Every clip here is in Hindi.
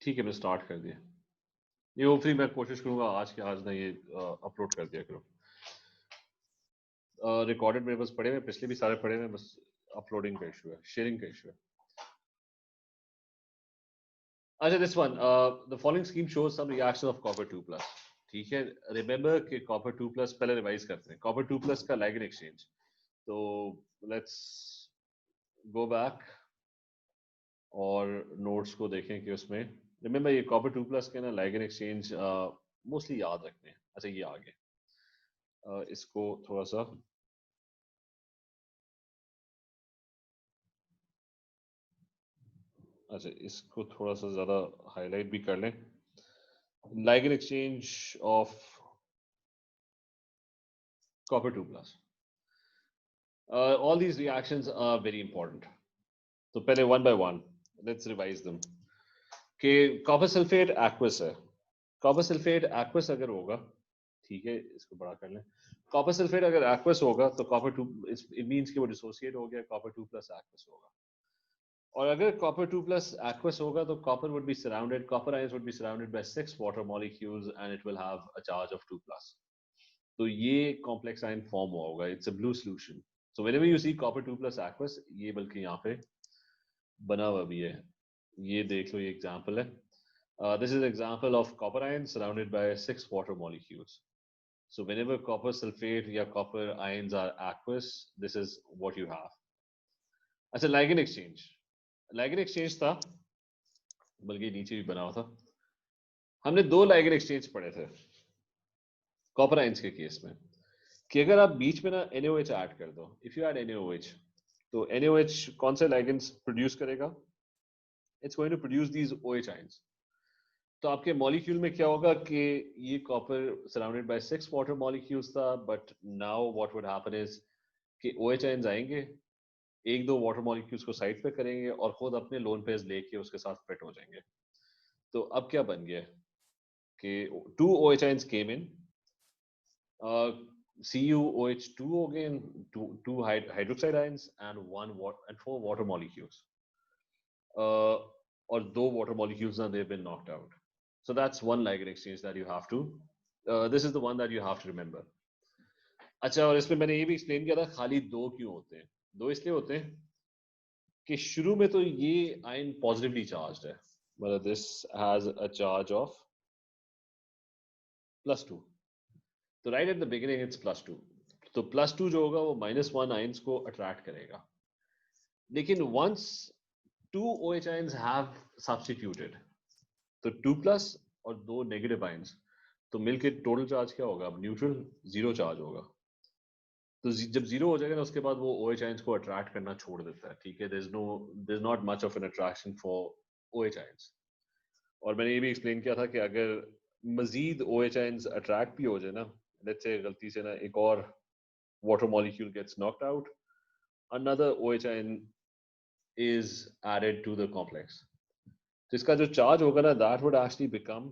ठीक है, मैं स्टार्ट कर दिया ये। होपफुली मैं कोशिश करूंगा आज के आज ना ये अपलोड कर दिया करूँ। रिकॉर्डेड मेरे पास पड़े हुए, पिछले भी सारे पड़े हुए, बस अपलोडिंग का इशू है, शेयरिंग का इशू है। अच्छा, this one, the following scheme shows some reaction of copper 2+। ठीक है, रिमेंबर कि कॉपर 2+ पहले रिवाइज करते हैं। कॉपर 2+ का लिगेंड एक्सचेंज, तो लेट्स गो बैक और नोट्स को देखें कि उसमें रिमेंबर ये कॉपर 2+ के ना लिगेंड एक्सचेंज मोस्टली याद रखते हैं। अच्छा, ये आगे इसको थोड़ा सा, अच्छा इसको थोड़ा सा ज़्यादा हाईलाइट भी कर लें। Ligand exchange of copper 2+, all these reactions are very important। तो पहले one by one let's revise them. कि कॉपर सल्फेट एक्वस है, कॉपर सल्फेट एक्वस अगर होगा, ठीक है इसको बड़ा कर लें। कॉपर सल्फेट अगर एक्वस होगा तो कॉपर 2, इट मींस कि वो डिसोसिएट हो गया, कॉपर 2+ एक्वस होगा। और अगर कॉपर 2+ aqueous होगा तो copper would be surrounded, copper ions would be surrounded by 6 water molecules and it will have a charge of 2+। तो ये complex ion form होगा, it's a blue solution। So whenever you see copper 2+ aqueous, ये बल्कि यहाँ पे बना हुआ भी है, ये देख लो, ये example है। This is an example of copper ions surrounded by 6 water molecules। So whenever copper sulfate या copper ions are aqueous, this is what you have। अच्छा, ligand exchange, ligand exchange था, बल्कि नीचे भी बना हुआ था। हमने दो लिगेंड एक्सचेंज पढ़े थे कॉपर आयंस के केस में, कि अगर आप बीच में ना NaOH ऐड कर दो, इफ यू ऐड NaOH, तो NaOH कौन से लिगेंड्स प्रोड्यूस करेगा? It's going to produce these OH ions. तो आपके मॉलिक्यूल में क्या होगा कि ये copper surrounded by 6 water molecules था, but now what would happen is कि OH आयंस आएंगे, एक दो वाटर मॉलिक्यूल्स को साइड पे करेंगे और खुद अपने लोन पेयर्स लेके उसके साथ फिट हो जाएंगे। तो अब क्या बन गया कि 2 OH आयंस केम इन, CuOH2 हो गए, two hydroxide ions and 4 water molecules, और दो water molecules now they've been knocked out। So that's one ligand exchange that you have to, this is the one that you have to remember। अच्छा, और इसमें मैंने ये भी एक्सप्लेन किया था खाली दो क्यों होते हैं। दो इसलिए होते हैं कि शुरू में तो ये आयन पॉजिटिवली चार्ज्ड है, मतलब this has a charge of +2, तो right at the beginning it's +2। तो +2 जो होगा वो -1 आयंस को अट्रैक्ट करेगा। लेकिन once 2 OH ions have substituted, तो 2+ और दो नेगेटिव आयंस, तो मिलके टोटल चार्ज क्या होगा? अब न्यूट्रल, जीरो चार्ज होगा। तो जब जीरो हो जाएगा ना, उसके बाद वो OH ions को अट्रैक्ट करना छोड़ देता है। ठीक है, there's not much of an attraction for OH ions। और मैंने ये भी एक्सप्लेन किया था कि अगर मजीद OH ions अट्रैक्ट भी हो जाए ना, लेट्स से गलती से ना एक और water molecule gets knocked out, another OH ion is added to the complex, तो इसका जो चार्ज होगा ना, that would actually become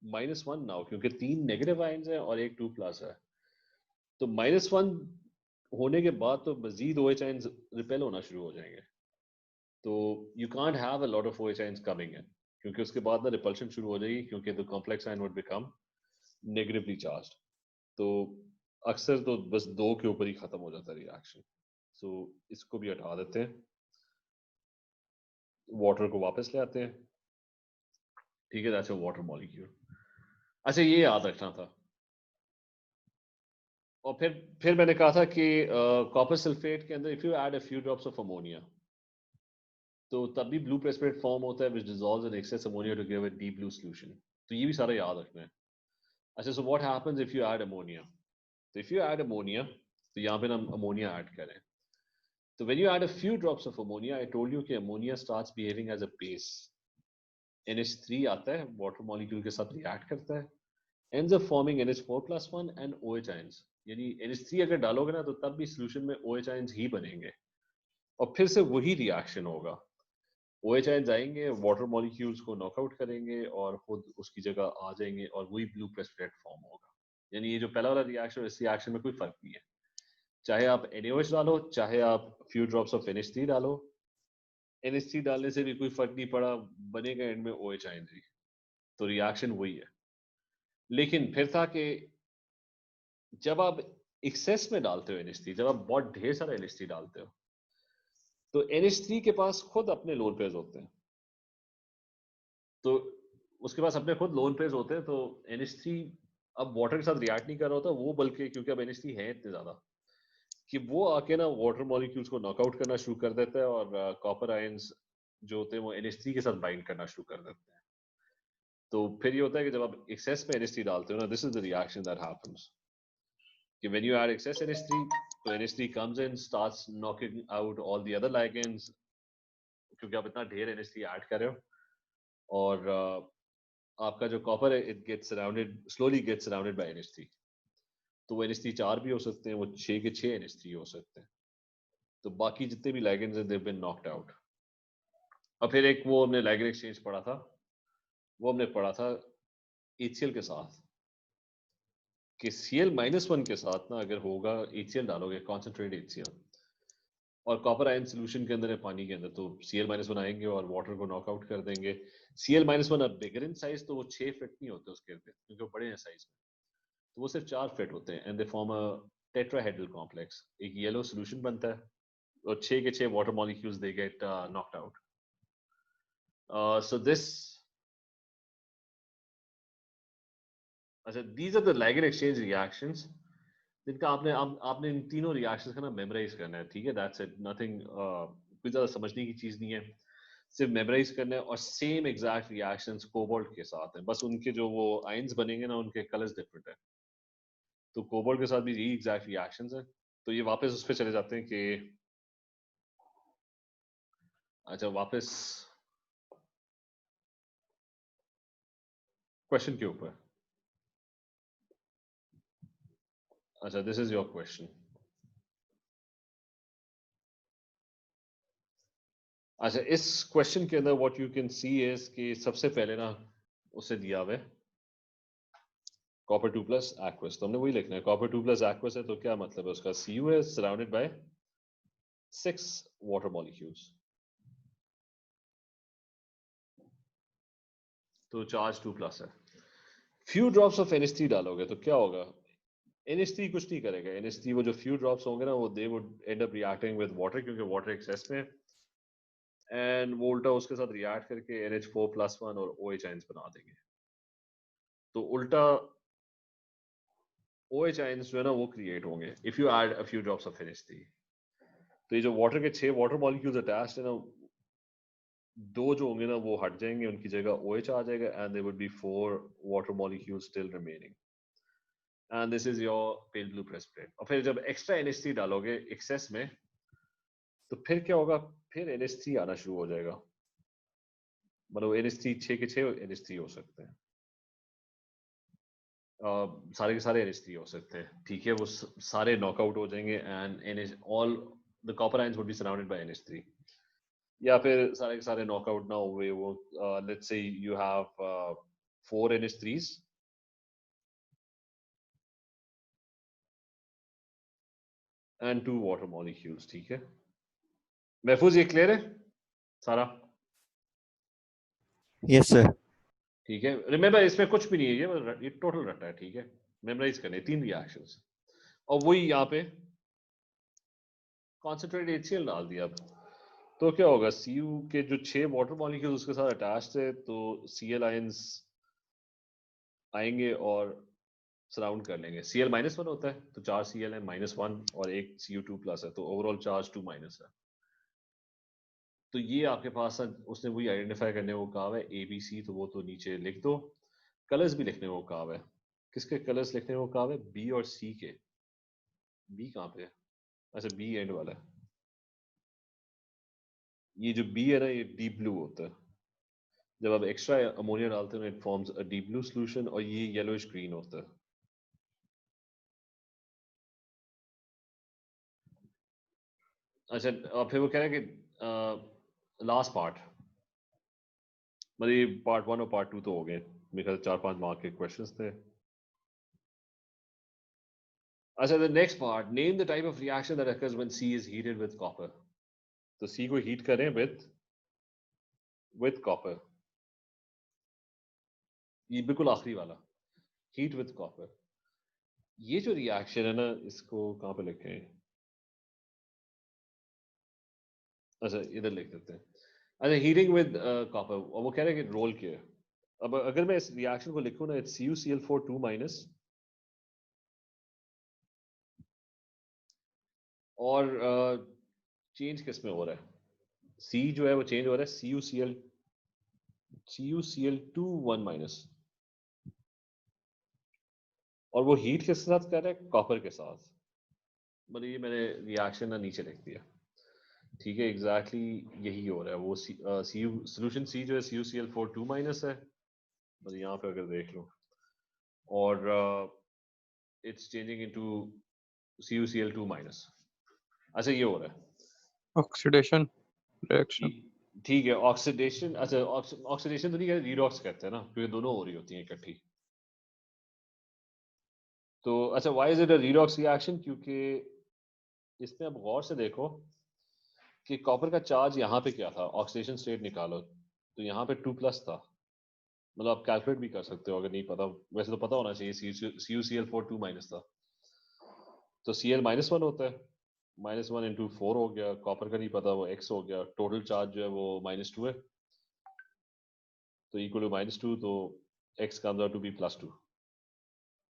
-1 now, क्योंकि 3 नेगेटिव आयंस हैं और एक 2+ है। तो -1 होने के बाद तो मजीद OH आयंस रिपेल होना शुरू हो जाएंगे। तो you can't have a lot of OH ions coming in, क्योंकि उसके बाद ना रिपल्शन शुरू हो जाएगी, क्योंकि the complex ion would become negatively charged. तो अक्सर तो बस दो के ऊपर ही खत्म हो जाता है रिएक्शन। सो इसको भी हटा देते हैं, वाटर को वापस ले आते हैं। ठीक है, दैट्स अ वाटर मॉलिक्यूल। अच्छा, ये याद रखना था। और फिर मैंने कहा था कि कॉपर सल्फेट के अंदर if you add a few drops of ammonia, तो तब भी ब्लू प्रेसिपिटेट फॉर्म होता है which dissolves in excess ammonia to give a deep blue solution. तो ये भी सारा याद रखना है। अच्छा, so what happens if you add ammonia? तो इफ यू ऐड अमोनिया, तो यहाँ पे हम अमोनिया ऐड करें, तो when you add a few drops of ammonia, I told you कि ammonia starts behaving as a base. NH3 आता है, वाटर मॉलिक्यूल के साथ रिएक्ट करता है, ends up forming NH4+1 and OH ions। यानी NH3 अगर डालोगे ना, तो तब भी सॉल्यूशन में OH ions ही बनेंगे और फिर से वही रिएक्शन होगा। OH ions आएंगे, वाटर मॉलिक्यूल्स को नॉकआउट करेंगे और खुद उसकी जगह आ जाएंगे और वही ब्लू प्रेसिपिटेट फॉर्म होगा। यानी ये जो पहला वाला रिएक्शन और इस रिएक्शन में कोई फर्क नहीं है। चाहे आप NaOH डालो, चाहे आप फ्यू ड्रॉप्स ऑफ NH3 डालो, NH3 डालने से भी कोई फर्क नहीं पड़ा, बनेगा एंड में OH आयन। तो रिएक्शन वही है। लेकिन फिर था कि जब आप एक्सेस में डालते हो NH3, जब आप बहुत ढेर सारा NH3 डालते हो, तो NH3 के पास खुद अपने लोन पेयर्स होते हैं। तो उसके पास अपने खुद लोन पेयर्स होते हैं, तो NH3 अब वाटर के साथ रिएक्ट नहीं कर रहा होता वो, बल्कि क्योंकि अब NH3 है इतने ज्यादा कि वो आके ना वाटर मॉलिक्यूल्स को नॉकआउट करना शुरू कर देता है, और कॉपर आयंस जो होते हैं वो NH3 के साथ बाइंड करना शुरू कर देते हैं। तो फिर ये होता है कि जब आप एक्सेस में NH3 डालते हो ना, this is the reaction that happens कि when you add excess NH3, तो NH3 comes in, starts knocking out all the other ligands, क्योंकि आप इतना ढेर NH3 ऐड कर रहे हो, और आपका जो कॉपर है it gets surrounded, slowly gets surrounded by NH3। तो वो NH3 4 भी हो सकते हैं, वो 6 के 6 NH3 हो सकते हैं। तो बाकी जितने भी ligands हैं, they've been knocked out। और फिर एक वो हमने ligand exchange पढ़ा था, वो हमने पढ़ा था HCl के साथ, कि Cl-1 के साथ ना अगर होगा, HCl डालोगे, कॉन्सेंट्रेटेड HCl, और कॉपर आयन सोल्यूशन के अंदर है, पानी के अंदर, तो Cl-1 आएंगे और वाटर को नॉकआउट कर देंगे। Cl-1 अब बिगर इन साइज, तो वो 6 फिट नहीं होते उसके अंदर, क्योंकि वो बड़े हैं साइज में, तो वो सिर्फ 4 फिट होते हैं, and they form a tetrahedral complex. एक येलो सोल्यूशन बनता है, और 6 के 6 water molecules they get knocked out. So this, अच्छा, these are the ligand exchange reactions जिनका आपने इन तीनों रिएक्शंस का ना मेमोराइज करना है, ठीक है? दैट्स इट, नथिंग, कोई ज्यादा समझने की चीज नहीं है, सिर्फ मेमोराइज करना है। और सेम एग्जैक्ट रिएक्शंस कोबाल्ट के साथ हैं, बस उनके जो वो आयंस बनेंगे ना, उनके कलर्स डिफरेंट है। तो कोबाल्ट के साथ भी यही एग्जैक्ट रिएक्शंस है। तो ये वापस उस पर चले जाते हैं कि, अच्छा, वापस क्वेश्चन के ऊपर। अच्छा, दिस इज योर क्वेश्चन। अच्छा, इस क्वेश्चन के अंदर what you can see is कि सबसे पहले ना उसे दिया हुआ है कॉपर 2 प्लस एक्वस, तो हमने वही लिखना है, कॉपर 2 प्लस एक्वस है, तो क्या मतलब है उसका? Cu है सराउंडेड बाय 6 वाटर मॉलिक्यूल्स, तो चार्ज 2 प्लस है। फ्यू ड्रॉप्स ऑफ NH3 डालोगे तो क्या होगा? NH3 कुछ नहीं करेगा, NH3 वो जो फ्यू ड्रॉप्स होंगे ना, वो they would and up reacting with water, क्योंकि वाटर एक्सेस में, एंड वो उल्टा उसके साथ रिएक्ट करके NH4+1 और OH आयंस बना देंगे। तो उल्टा OH आयंस जो है ना वो क्रिएट होंगे if you add a few drops of NH3। तो ये जो वाटर के 6 वाटर मॉलिक्यूल्स अटैच्ड है ना, दो जो होंगे ना वो हट जाएंगे, उनकी जगह OH आ जाएगा, and there would be 4 water molecules still remaining, and this is your pale blue precipitate. और फिर जब एक्स्ट्रा NH3 डालोगे एक्सेस में, तो फिर क्या होगा? फिर NH3 आना शुरू हो जाएगा, मतलब NH3 6 के 6 NH3 हो सकते हैं, सारे के सारे NH3 हो सकते हैं, ठीक है? वो सारे नॉकआउट हो जाएंगे, and NH all the copper ions would be surrounded by NH3। या फिर सारे के सारे नॉकआउट ना हुए, वो let's say you have 4 NH3s and 2 water molecules, ठीक है? महफूज, ये क्लियर है सारा? Yes sir. ठीक है, रिमेंबर इसमें कुछ भी नहीं है, ये टोटल रटा है, ठीक है? मेमोराइज करने 3 रिएक्शंस, और वही यहाँ पे कॉन्सेंट्रेटेड HCl डाल दिया। अब तो क्या होगा? Cu के जो 6 वाटर मॉलिक्यूल्स उसके साथ अटैच्ड है, तो Cl आयंस आएंगे और सराउंड कर लेंगे। Cl-1 होता है, तो 4 Cl है, -1 और एक Cu2 प्लस है, तो ओवरऑल चार्ज 2 माइनस है। तो ये आपके पास उसने वही आइडेंटिफाई करने को कहा है, ABC, तो वो तो नीचे लिख दो। कलर्स भी लिखने को कहा है। किसके कलर्स लिखने को कहा है? B और C के। B कहाँ पे है? अच्छा, B एंड वाला है। ये जो B है ना, ये डीप ब्लू होता है। जब आप एक्स्ट्रा अमोनिया डालते हो, it forms a deep blue solution, और ये येलोइश ग्रीन होता है। अच्छा, और फिर वो कह रहे हैं कि लास्ट पार्ट, मतलब ये पार्ट 1 और पार्ट 2 तो हो गए, मेरे ख्याल 4-5 मार्क के क्वेश्चंस थे। अच्छा, the next part, name the type of reaction that occurs when C is heated with copper। तो C को हीट करें with विद कॉपर, ये बिल्कुल आखिरी वाला, हीट विद कॉपर। ये जो रिएक्शन है ना, इसको कहाँ पे लिखे हैं? अच्छा इधर लिख देते हैं। अच्छा, हीटिंग विद कॉपर, और वो कह रहे हैं कि रोल किया है। अब अगर मैं इस रिएक्शन को लिखूं ना, इट्स CuCl4 2 माइनस, और चेंज किस में हो रहा है? C जो है वो चेंज हो रहा है CuCl2 1 माइनस, और वो हीट किसके साथ कर रहा है? कॉपर के साथ। मतलब ये मैंने रिएक्शन ना नीचे लिख दिया, ठीक है, एग्जैक्टली यही हो रहा है। वो सोल्यूशन C जो है CuCl4 2 माइनस है, मतलब यहाँ पे अगर देख लो, और it's changing into CuCl2 minus. अच्छा ये हो रहा है ऑक्सीडेशन रिएक्शन। ठीक है, ऑक्सीडेशन। अच्छा ऑक्सीडेशन तो नहीं कहते, रीडॉक्स कहते हैं ना, क्योंकि दोनों हो रही होती हैं इकट्ठी। तो अच्छा, why is it a redox reaction? क्योंकि इसमें अब गौर से देखो कि कॉपर का चार्ज यहाँ पे क्या था, ऑक्सीडेशन स्टेट निकालो, तो यहाँ पे 2+ था। मतलब आप कैलकुलेट भी कर सकते हो अगर नहीं पता, वैसे तो पता होना चाहिए। CuCl4 2 माइनस था, तो Cl-1 होता है, -1 इंटू 4 हो गया। कॉपर का नहीं पता, वो x हो गया। टोटल चार्ज जो है वो -2 है, तो इक्वल टू -2, तो x comes out to be +2,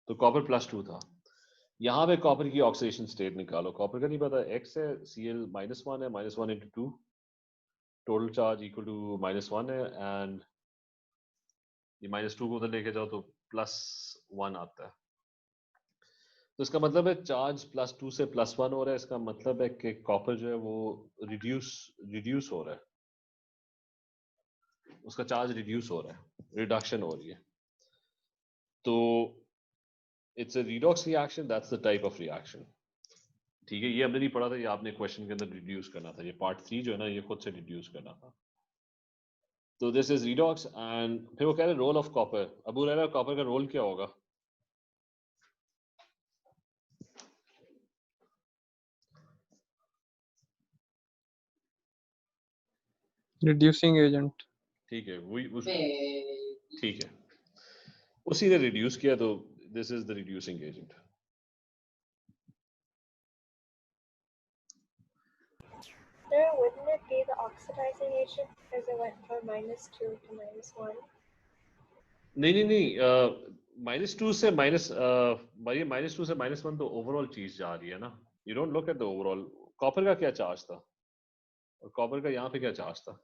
तो कॉपर +2 था। यहाँ पे कॉपर की ऑक्सीडेशन स्टेट निकालो, कॉपर का नहीं पता, x है, Cl-1 है, -1 into 2, total charge equal to -1 है, एंड ये -2 को उधर लेके जाओ तो +1 आता है। तो इसका मतलब है चार्ज +2 से +1 हो रहा है। इसका मतलब है कि कॉपर जो है वो रिड्यूस हो रहा है, उसका चार्ज रिड्यूस हो रहा है, रिडक्शन हो रही है। तो it's a redox reaction, that's the type of reaction. ठीक है, ये हमने नहीं पढ़ा था, ये आपने क्वेश्चन के अंदर रिड्यूस करना था। ये पार्ट 3 जो है ना, ये खुद से रिड्यूस करना था। तो दिस इज रिडॉक्स, एंड फिर वो कह रहे हैं रोल ऑफ कॉपर। अबू रहा कॉपर का रोल क्या होगा? Reducing agent. ठीक है, ठीक है, उसी ने रिड्यूस किया, तो this is the reducing agent. Sir, wouldn't it be the oxidizing agent because it went from -2 to -1? नहीं नहीं नहीं, -2 से -2 से -1 तो ओवरऑल चीज जा रही है ना। You don't look at the overall. Copper का क्या चार्ज था, और कॉपर का यहाँ पे क्या चार्ज था?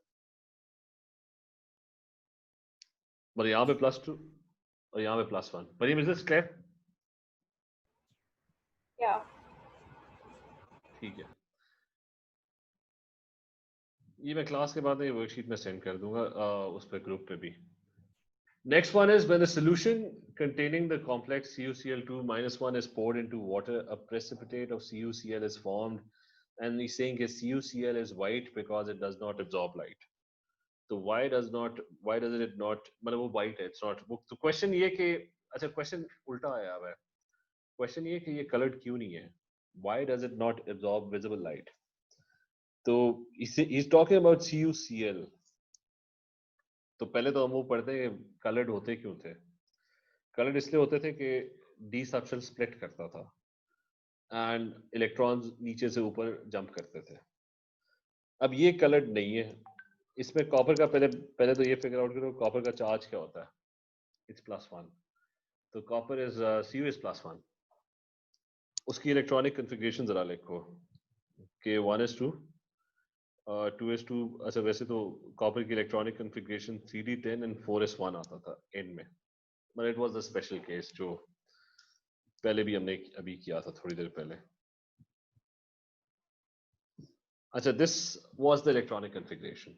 मतलब यहाँ पे +2 और यहाँ पे +1। पर ये मिसेस क्लियर? Yeah. ठीक है, ये मैं क्लास के बाद में वर्कशीट में सेंड कर दूंगा उस पर, ग्रुप पे भी। Next one is when a solution containing the complex CuCl2 -1 is poured into water, a precipitate of CuCl is formed, and he's saying that CuCl is white because it does not absorb light. So why does it not, मतलब वो white है, it's not। तो question ये कि, अच्छा question उल्टा आया हुआ है। question ये कि ये colored क्यों नहीं है? Why does it not absorb visible light? तो he's talking about CuCl। तो पहले तो हम वो पढ़ते हैं कलर्ड होते क्यों थे। कलर्ड इसलिए होते थे कि डी सबशेल स्प्लिट करता था एंड इलेक्ट्रॉन्स नीचे से ऊपर जंप करते थे। अब ये कलर्ड नहीं है। इसमें कॉपर का पहले तो ये फिगर आउट करो, कॉपर का चार्ज क्या होता है? इट्स +1। तो कॉपर इज Cu इज +1। उसकी इलेक्ट्रॉनिक कन्फिग्रेशन जरा लिखो कि 1:2 2:2। अच्छा वैसे तो कॉपर की electronic configuration 3d10 and 4s1 आता था एंड में, but it was the special case जो पहले भी हमने अभी किया था थोड़ी देर पहले। अच्छा, this was the electronic configuration.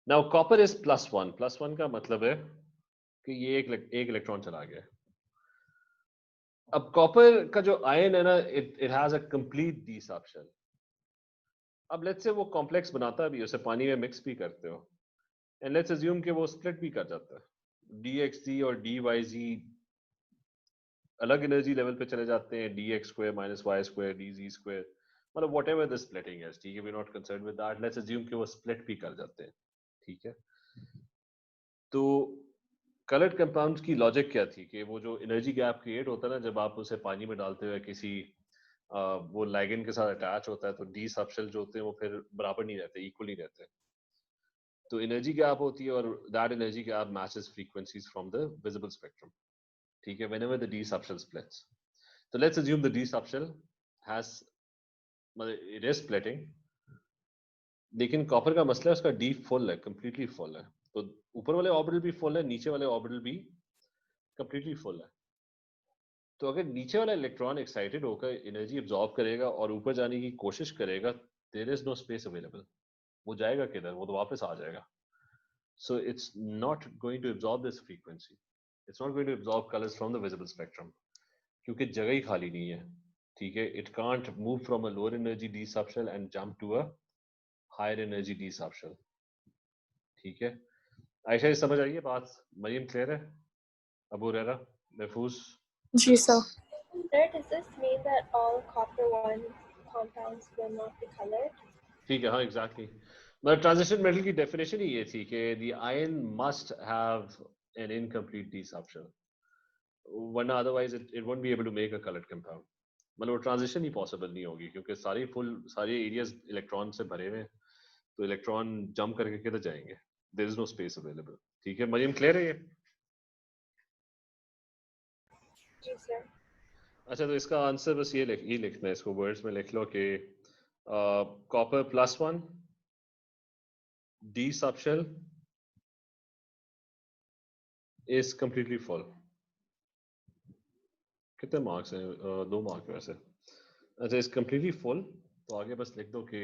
Now copper is +1। +1 का मतलब है कि ये एक इलेक्ट्रॉन चला गया। अब कॉपर का जो आयन है ना, it has a complete D subshell. अब लेट्स से वो कॉम्प्लेक्स बनाता है भी, उसे पानी में मिक्स भी करते हो, एंड लेट्स अज्यूम कि वो स्प्लिट भी कर जाता है। dxz और dyz अलग एनर्जी लेवल पे चले जाते हैं, dx² - y² dz², मतलब व्हाटएवर द स्प्लिटिंग है, ठीक है, we are not concerned with that. Let's assume कि वो स्प्लिट भी कर जाते हैं, ठीक है। तो कलर्ड कंपाउंड्स की लॉजिक क्या थी कि वो जो एनर्जी गैप क्रिएट होता है ना जब आप उसे पानी में डालते हुए किसी वो लाइगेंड के साथ अटैच होता है तो डी सबशेल जो होते हैं वो फिर बराबर नहीं रहते, इक्वल नहीं रहते। तो एनर्जी गैप होती है और that energy gap matches frequencies from the visible spectrum, ठीक है, whenever the D subshell splits. तो let's assume the D subshell has, मतलब इट इज स्प्लिटिंग, लेकिन कॉपर का मसला है उसका डी फुल है, कंप्लीटली फुल है। तो ऊपर वाले ऑर्बिटल भी फुल है, नीचे वाले ऑर्बिटल भी कंप्लीटली फुल है। तो अगर नीचे वाला इलेक्ट्रॉन एक्साइटेड होकर एनर्जी एब्जॉर्ब करेगा और ऊपर जाने की कोशिश करेगा, there is no space available, वो जाएगा किधर, वो तो वापस आ जाएगा। So it's not going to absorb this frequency, it's not going to absorb colours from the visible spectrum, क्योंकि जगह ही खाली नहीं है, ठीक है। It can't move from a lower energy d subshell and jump to a higher energy d subshell, ठीक है। आयशा, समझ आई है बात? मरियम क्लियर है? अबू रेरा, महफूज? जी sir. Sir, does this mean that all copper 1 compounds will not be colored? ठीक है, हाँ एग्जैक्टली। मतलब ट्रांजिशन मेटल की डेफिनेशन ही ये थी कि the ion must have an incomplete D subshell, वरना otherwise it won't be able to make a coloured compound. मतलब वो ट्रांजिशन ही पॉसिबल नहीं होगी क्योंकि सारे एरियाज इलेक्ट्रॉन से भरे हुए हैं, तो इलेक्ट्रॉन जंप करके किधर जाएंगे, there is no space available, ठीक है। मरियम क्लियर है ये? जी sir. अच्छा, तो इसका आंसर बस ये लिखना है, इसको वर्ड्स में लिख लो कि copper +1 D subshell is completely full. कितने मार्क्स हैं? 2 मार्क वैसे। अच्छा, इज कंप्लीटली फुल, तो आगे बस लिख दो कि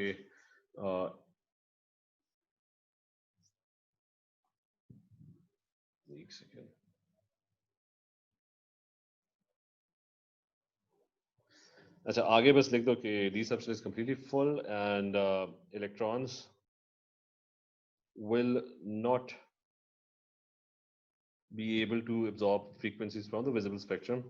एक सेकेंड, अच्छा आगे बस लिख दो कि D subshell is completely full and electrons will not be able to absorb frequencies from the visible spectrum.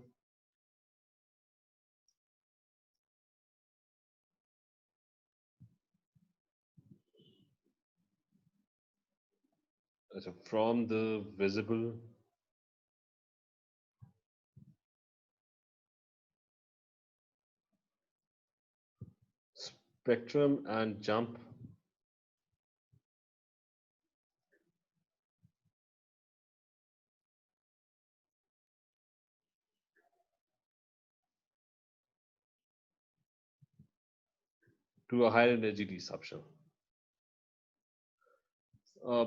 So from the visible spectrum and jump to a higher energy D subshell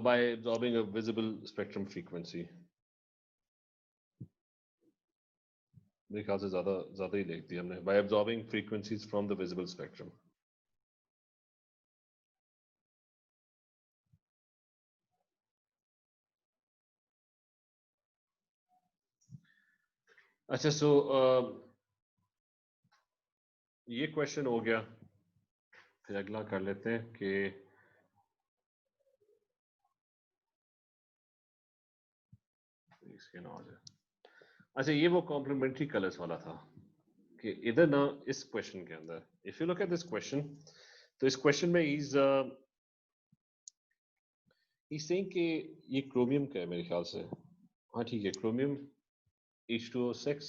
by absorbing a visible spectrum frequency. मेरे ख्याल से ज्यादा ही लिख दिया हमने, by absorbing frequencies from the visible spectrum. अच्छा, सो ये क्वेश्चन हो गया, फिर अगला कर लेते हैं कि इसके ना हो जाए। अच्छा, ये वो कॉम्प्लीमेंट्री कलर्स वाला था कि इधर ना इस क्वेश्चन के अंदर, if you look at this question, तो इस क्वेश्चन में इज सेइंग कि ये क्रोमियम का है मेरे ख्याल से, हाँ ठीक है, chromium H2O6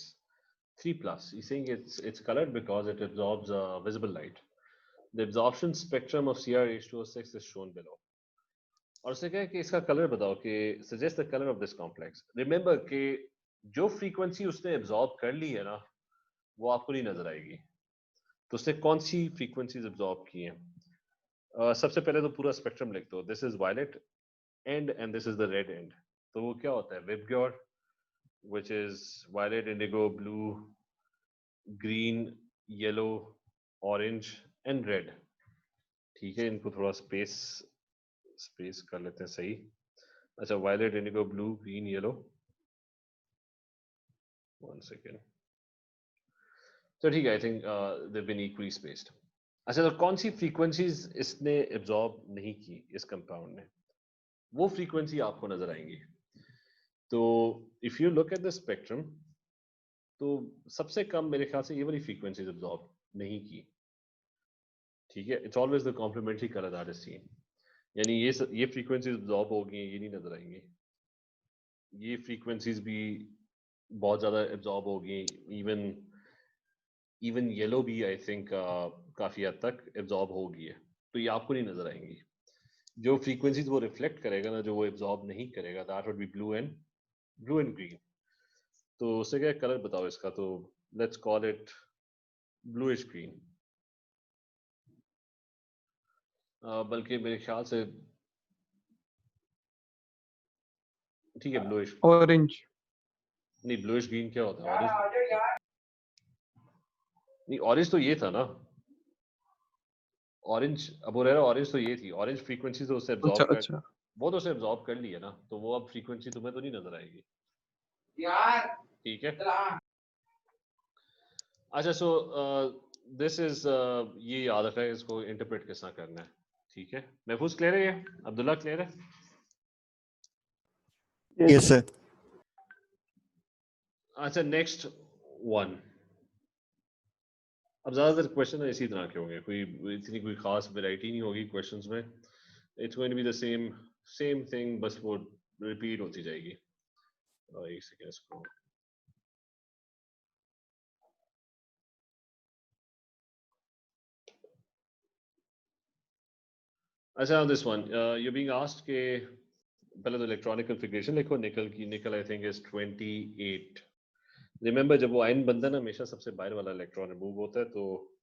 3+. He's saying it's colored because it absorbs visible light. The absorption spectrum of CrH2O6 is shown below. और उससे क्या है कि इसका कलर बताओ कि suggest the color of this complex. Remember कि जो फ्रीक्वेंसी उसने एब्जॉर्ब कर ली है ना, वो आपको नहीं नजर आएगी। तो उसने कौन सी फ्रीक्वेंसीज एब्जॉर्ब की हैं? सबसे पहले तो पूरा स्पेक्ट्रम लिख दो, this is violet end and this is the red end. तो वो क्या होता है? VIBGYOR, which is violet, indigo, blue, green, yellow, orange and red, ठीक है। इनको थोड़ा स्पेस कर लेते हैं सही। अच्छा, violet, indigo, blue, green, yellow, one second, तो ठीक है, I think they been equally spaced. अच्छा, तो कौन सी फ्रीक्वेंसीज इसने एब्जॉर्ब नहीं की इस कंपाउंड ने, वो फ्रीक्वेंसी आपको नजर आएंगी। तो if you look at the spectrum, तो सबसे कम मेरे ख्याल से ये वाली फ्रीक्वेंसीज एब्जॉर्ब नहीं की, ठीक है। It's always the complementary colour that is seen. यानी ये फ्रीक्वेंसीज अब्जॉर्ब होगी, ये नहीं नजर आएंगी। ये फ्रीक्वेंसीज भी बहुत ज़्यादा एब्जॉर्ब होगी, इवन येलो भी आई थिंक काफ़ी हद तक एब्जॉर्ब होगी है, तो ये आपको नहीं नजर आएंगी। जो फ्रीक्वेंसीज वो रिफ्लेक्ट करेगा ना, जो वो एब्जॉर्ब नहीं करेगा, that would be blue and green. तो उससे क्या कलर बताओ इसका, तो let's call it bluish green. बल्कि मेरे ख्याल से ठीक है ब्लूइश, Orange. नहीं ब्लूइश ग्रीन क्या होता है? ऑरेंज नहीं, ऑरेंज तो ये था ना, ऑरेंज अब हो रहा है, ऑरेंज तो ये थी, ऑरेंज फ्रीक्वेंसी तो उससे अच्छा एब्जॉर्ब कर, अच्छा। वो तो उससे एब्जॉर्ब कर ली है ना, तो वो अब फ्रीक्वेंसी तुम्हें तो नहीं नजर आएगी। ठीक है, अच्छा सो दिस इज, ये याद रखना है इसको इंटरप्रेट किस तरह करना है। ठीक है, महफूज क्लियर है? ये अब्दुल्ला क्लियर है? Yes, sir. अच्छा नेक्स्ट वन। अब ज्यादातर क्वेश्चन इसी तरह के होंगे, इतनी कोई खास वैरायटी नहीं होगी क्वेश्चंस में। It's going to be the same thing, बस वो रिपीट होती जाएगी। एक सेकेंड इसको, अच्छा this one you being asked के पहले तो इलेक्ट्रॉनिक कॉन्फ़िगरेशन लिखो निकल की। निकल आई थिंक इज 28। रिमेंबर जब वो आयन बनता है ना, हमेशा सबसे बाहर वाला इलेक्ट्रॉन रिमूव होता है, तो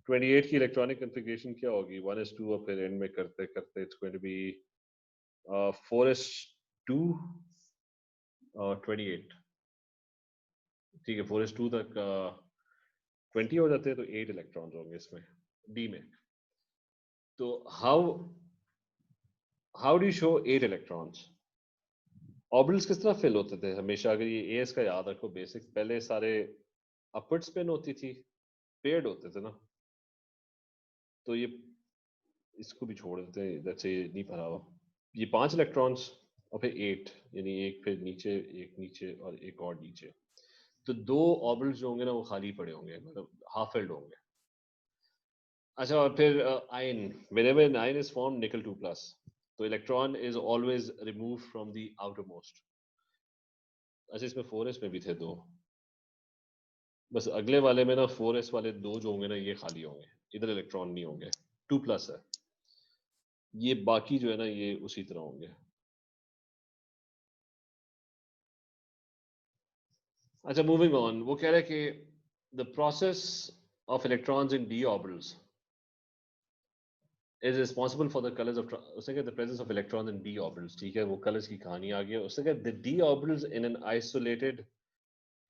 28 की इलेक्ट्रॉनिक कॉन्फ़िगरेशन क्या होगी? 1s2 और फिर एंड में करते करते it's going to B 4s2 और 28। ठीक है, 4s2 तक 20 हो जाते हैं, तो 8 इलेक्ट्रॉन्स होंगे इसमें डी में। तो how do you show 8 electrons? Orbitals किस तरह फिल होते थे हमेशा? अगर ये एएस का याद रखो बेसिक, पहले सारे अपवर्ड स्पिन होती थी, पेयर्ड होते थे ना, तो ये इसको भी छोड़ देते हैं, जैसे नहीं भरा हुआ, ये 5 इलेक्ट्रॉन्स और फिर 8, यानी एक फिर नीचे, एक नीचे और एक और नीचे, तो 2 ऑर्बिटल्स जो होंगे ना वो खाली पड़े होंगे, मतलब हाफ फिल्ड होंगे। अच्छा, और फिर ion, whenever an ion is formed nickel 2+, तो electron is always remove from the outer most. अच्छा, इसमें 4s में भी थे 2, बस अगले वाले में ना 4s वाले 2 जो होंगे ना ये खाली होंगे, इधर इलेक्ट्रॉन नहीं होंगे, 2+ है, ये बाकी जो है ना ये उसी तरह होंगे। अच्छा मूविंग ऑन, वो कह रहे हैं कि the process of electrons in D orbitals is responsible for the colors of उसने कहा the presence of electrons in d orbitals। ठीक है, वो colors की कहानी आ गई है। उसने कहा the d orbitals in an isolated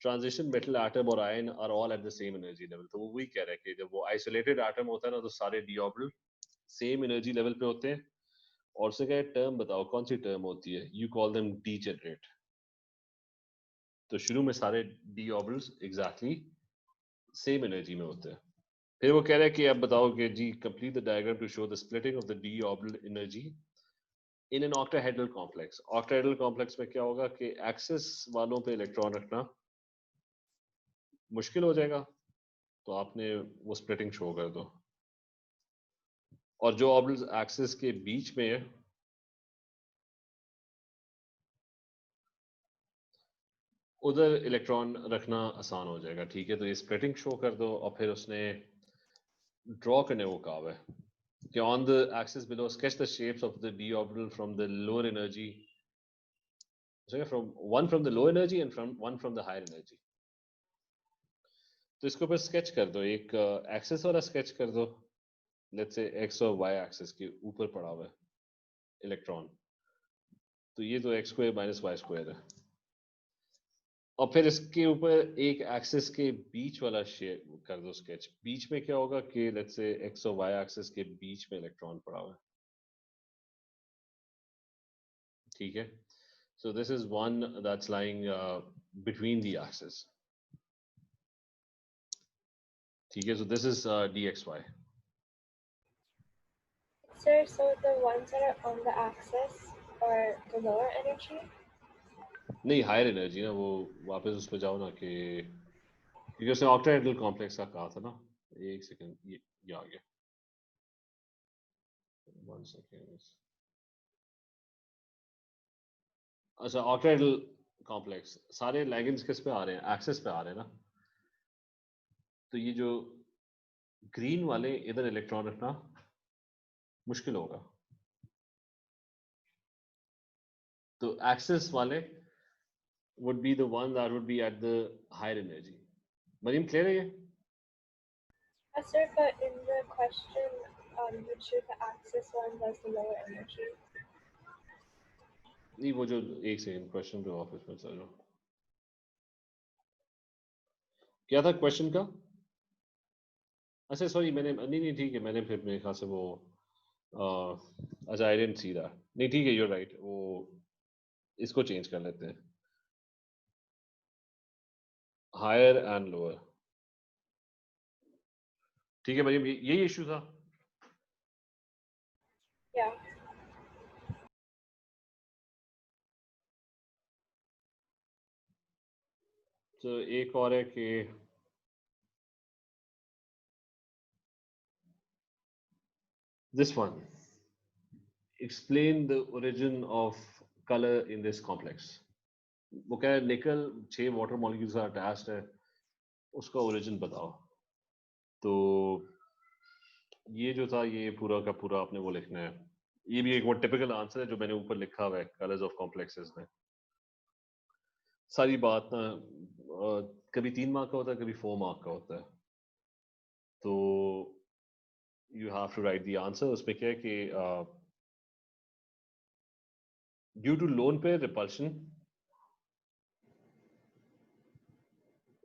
transition metal atom or ion are all at the same energy level। तो वो वही कह रहा है कि जब वो isolated atom होता है ना, तो सारे d orbital same energy level पे होते हैं। और उसने कहा टर्म बताओ कौन सी टर्म होती है? you call them degenerate। तो शुरू में सारे d orbitals exactly same energy में होते हैं। फिर वो कह रहा है कि अब बताओ कि जी complete the diagram to show the splitting of the d orbital energy in an octahedral complex. Octahedral complex में क्या होगा कि एक्सिस वालों पे इलेक्ट्रॉन रखना मुश्किल हो जाएगा, तो आपने वो स्प्लिटिंग शो कर दो। और जो ऑर्बिटल्स एक्सिस के बीच में है उधर इलेक्ट्रॉन रखना आसान हो जाएगा। ठीक है, तो ये स्प्लिटिंग शो कर दो। और फिर उसने ड्रॉ करने को कहा है कि on the axis below sketch the shapes of the d orbital from the lower energy, from the low energy and one from the higher energy. तो इसके ऊपर स्केच कर दो, एक एक्सिस वाला स्केच कर दो, लेट्स से एक्स और वाई एक्सिस के ऊपर पड़ा हुआ है इलेक्ट्रॉन, तो ये तो x square minus y square है। और फिर इसके ऊपर एक एक्सिस के बीच वाला शेप कर दो स्केच। बीच में क्या होगा कि लेट्स से एक्स और वाई एक्सिस के बीच में इलेक्ट्रॉन पड़ा हुआ है। ठीक है, so this is one that's lying between the axis। ठीक है, so this is dxy। Sir, so the ones that are on the axis are the lower energy? नहीं, हायर एनर्जी ना, वो वापस उस पर जाओ ना कि क्योंकि उसने ऑक्टाहेड्रल कॉम्प्लेक्स का कहा था ना। एक सेकंड, ये आ गया, 1 सेकंड। अच्छा ऑक्टेडाइल कॉम्प्लेक्स सारे लिगेंड्स किस पे आ रहे हैं, एक्सेस पे आ रहे हैं ना, तो ये जो ग्रीन वाले इधर इलेक्ट्रॉन रखना मुश्किल होगा, तो एक्सेस वाले would be the one that would be at the higher energy. Mariam, clear है ये? Yes, sir, but in the question, you choose the axis one as the lower energy. नहीं वो जो एक सेकंड क्वेश्चन पे वापस मैं चल रहा हूँ, क्या था क्वेश्चन का? अच्छा सॉरी मैंने नहीं नहीं ठीक है, मैंने फिर मेरे ख्याल से वो अच्छा आई डिडंट सी दैट, नहीं ठीक है यू आर राइट, वो इसको चेंज कर लेते हैं, हायर एंड लोअर, ठीक है मरियम यही इशू था। Yeah. तो एक और है कि this one, explain the origin of color in this complex. वो क्या है, निकल 6 वाटर मॉलिक्यूल से अटैच्ड है, उसका ओरिजिन बताओ। तो ये जो था ये पूरा का पूरा आपने वो लिखना है, ये भी एक वो टिपिकल आंसर है जो मैंने ऊपर लिखा हुआ है कलर्स ऑफ कॉम्प्लेक्सेस में। सारी बात ना कभी 3 मार्क का होता है, कभी 4 मार्क का होता है, तो you have to write the answer. उसमें क्या है कि due to lone pair repulsion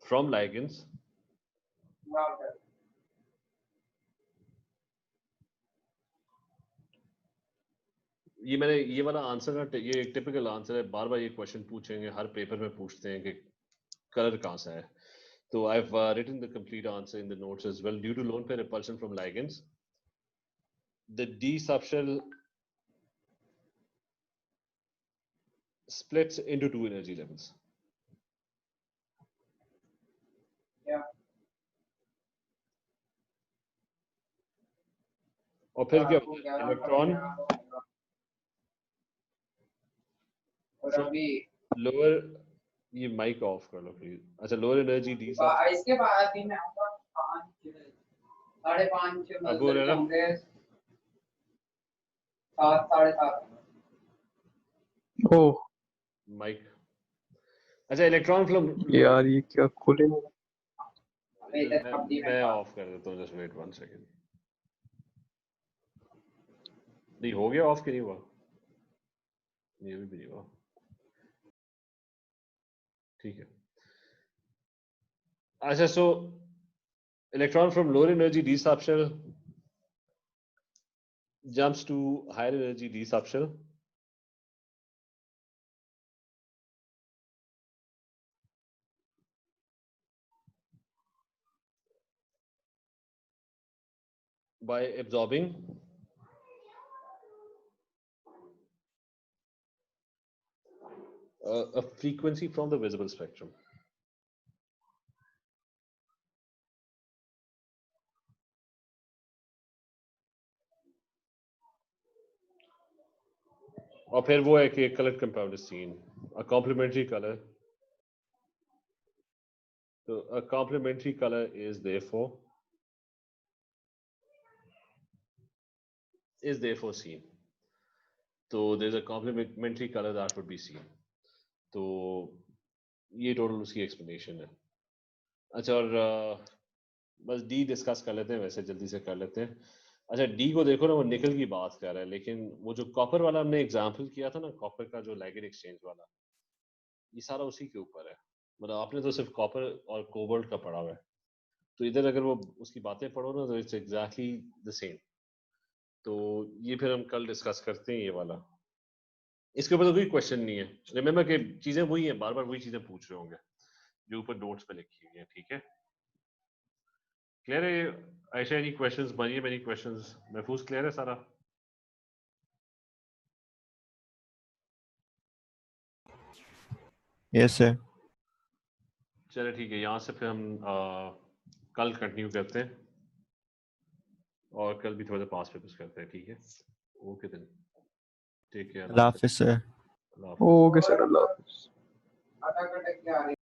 from ligands ये मैंने ये वाला आंसर ना, ये एक टिपिकल आंसर है, बार बार ये क्वेश्चन पूछेंगे, हर पेपर में पूछते हैं कि कलर कहाँ से है। तो I have written the complete answer in the notes as well. Due to lone pair repulsion from ligands the d subshell splits into 2 energy levels. और फिर क्या होता है, इलेक्ट्रॉन लोअर, ये माइक ऑफ कर लो प्लीज। अच्छा लोअर एनर्जी डी इसके बाद भी मैं आऊंगा 5 5:30 अब हो रहा है ना होंगे 7 7:30 ओह माइक। अच्छा इलेक्ट्रॉन फ्लो यार ये क्या खुले मैं ऑफ कर देता हूँ, जस्ट वेट 1 सेकंड। नहीं हो गया ऑफ कि नहीं हुआ, ये भी नहीं हुआ, ठीक है। अच्छा सो electron from lower energy d subshell jumps to higher energy d subshell by absorbing a frequency from the visible spectrum. और फिर वो है कि colored compound is seen, a complementary color. So a complementary color is therefore seen. So there's a complementary color that would be seen. तो ये टोटल उसकी एक्सप्लेनेशन है। अच्छा और बस डी डिस्कस कर लेते हैं, वैसे जल्दी से कर लेते हैं। अच्छा डी को देखो ना, वो निकल की बात कर रहा है, लेकिन वो जो कॉपर वाला हमने एग्जांपल किया था ना, कॉपर का जो लिगेंड एक्सचेंज वाला, ये सारा उसी के ऊपर है। मतलब आपने तो सिर्फ कॉपर और कोबाल्ट का पढ़ा हुआ है, तो इधर अगर वो उसकी बातें पढ़ो ना तो इट्स एग्जैक्टली द सेम। तो ये फिर हम कल डिस्कस करते हैं ये वाला, इसके ऊपर तो कोई क्वेश्चन नहीं है। रिमेम्बर कि चीजें वही हैं, बार बार वही चीजें पूछ रहे होंगे जो ऊपर नोट्स पे लिखी हुई है, ठीक है। क्लियर है Ayesha? Any questions? Maryam any questions? Mahfooz clear है सारा? Yes sir. चलो ठीक है, यहाँ से फिर हम कल कंटिन्यू करते हैं, और कल भी थोड़ा सा पास पेपर्स करते हैं, ठीक है। Okay then, take care. अल्लाह हाफिज़ सर। अल्लाह हाफिज़। ओके सर, अल्लाह हाफिज़। आधा घंटे की आ रही